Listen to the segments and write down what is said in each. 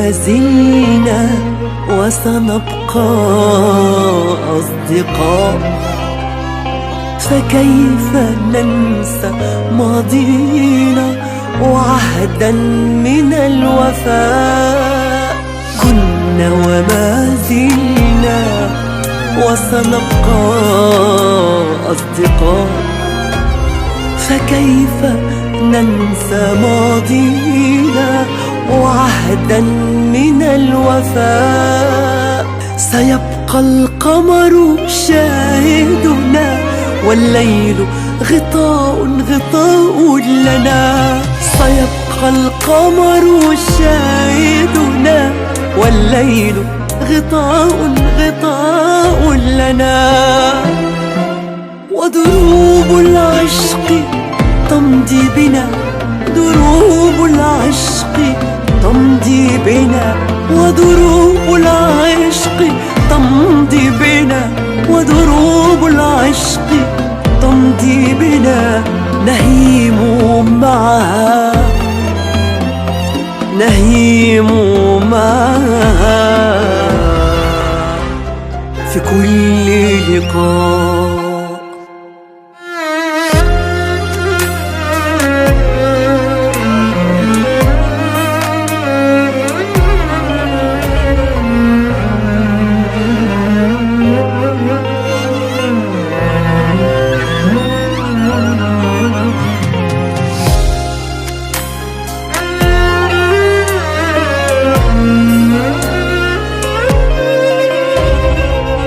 وما زلنا وسنبقى أصدقاء، فكيف ننسى ماضينا وعهدا من الوفاء. كنا وما زلنا وسنبقى أصدقاء، فكيف ننسى ماضينا وعهدا من الوفاء. سيبقى القمر شاهدنا والليل غطاء لنا. سيبقى القمر شاهدنا والليل غطاء لنا. ودروب العشق تمضي بنا، دروب العشق تمضي بنا، ودروب العشق تمضي بنا، ودروب العشق تمضي بنا. نهيم معها، نهيم معها في كل لقاء.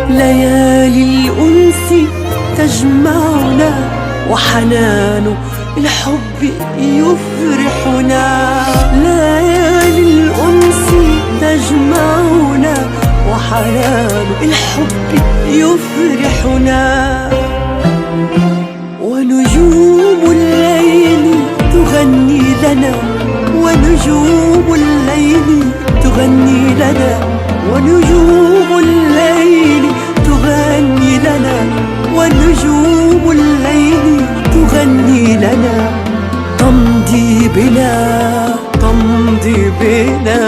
ليالي الأنس تجمعنا وحنان الحب يفرحنا. ليالي الأنس تجمعنا وحنان الحب يفرحنا. ونجوم الليل تغني لنا، ونجوم الليل تغني لنا، ونجوم الليل تغني لنا، ونجوم الليل تغني لنا. تمضي بنا، تمضي بنا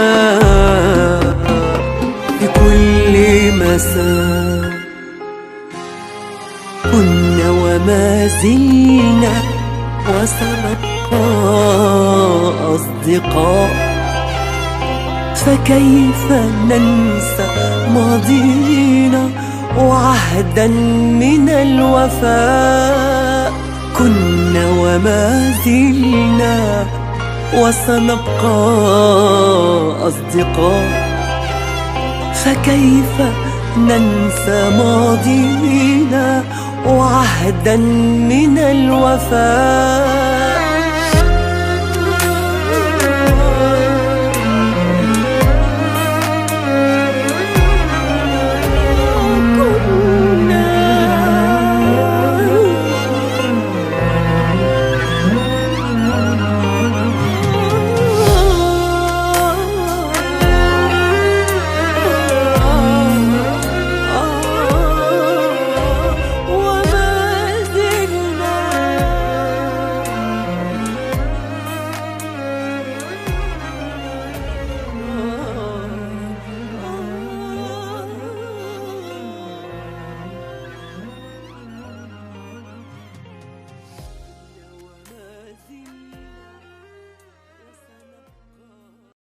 في كل مساء. كنا وما زلنا وسنبقى أصدقاء، فكيف ننسى ماضينا وعهدا من الوفاء. كنا وما زلنا وسنبقى أصدقاء، فكيف ننسى ماضينا وعهدا من الوفاء.